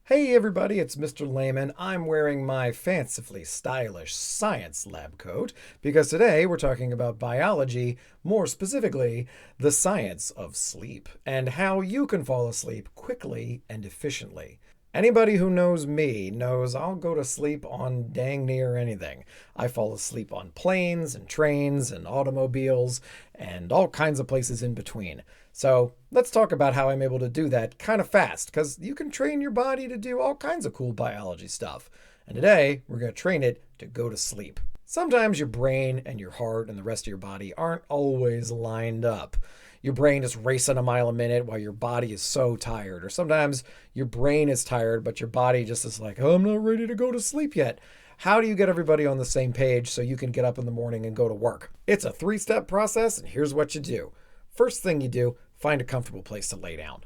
Hey everybody, it's Mr. Layman. I'm wearing my fancifully stylish science lab coat because today we're talking about biology, more specifically, the science of sleep, and how you can fall asleep quickly and efficiently. Anybody who knows me knows I'll go to sleep on dang near anything. I fall asleep on planes and trains and automobiles and all kinds of places in between. So let's talk about how I'm able to do that kind of fast, because you can train your body to do all kinds of cool biology stuff. And today, we're going to train it to go to sleep. Sometimes your brain and your heart and the rest of your body aren't always lined up. Your brain is racing a mile a minute while your body is so tired. Or sometimes your brain is tired, but your body just is like, oh, I'm not ready to go to sleep yet. How do you get everybody on the same page so you can get up in the morning and go to work? It's a three-step process, and here's what you do. First thing you do, find a comfortable place to lay down.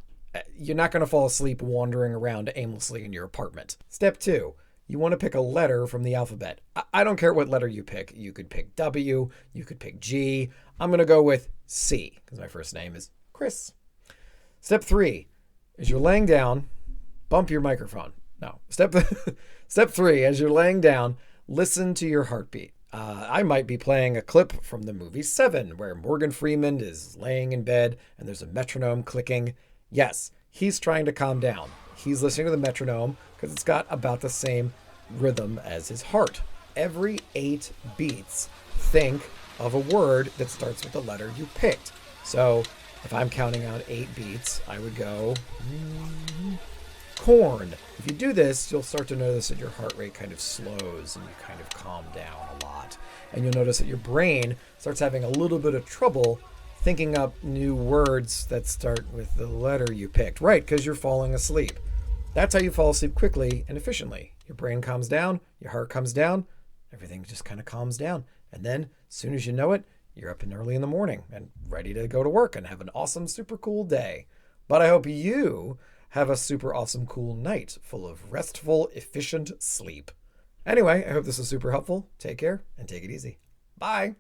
You're not going to fall asleep wandering around aimlessly in your apartment. Step two, you want to pick a letter from the alphabet. I don't care what letter you pick. You could pick W, you could pick G. I'm going to go with C because my first name is Chris. Step three, as you're laying down, bump your microphone. No. Step three, as you're laying down, listen to your heartbeat. I might be playing a clip from the movie Seven, where Morgan Freeman is laying in bed and there's a metronome clicking. Yes, he's trying to calm down. He's listening to the metronome because it's got about the same rhythm as his heart. Every 8 beats, think of a word that starts with the letter you picked. So if I'm counting out 8 beats, I would go corn. If you do this, you'll start to notice that your heart rate kind of slows and you kind of calm down a lot. And you'll notice that your brain starts having a little bit of trouble thinking up new words that start with the letter you picked. Right, because you're falling asleep. That's how you fall asleep quickly and efficiently. Your brain calms down, your heart comes down, everything just kind of calms down. And then, as soon as you know it, you're up and early in the morning and ready to go to work and have an awesome, super cool day. But I hope you have a super awesome, cool night full of restful, efficient sleep. Anyway, I hope this was super helpful. Take care and take it easy. Bye.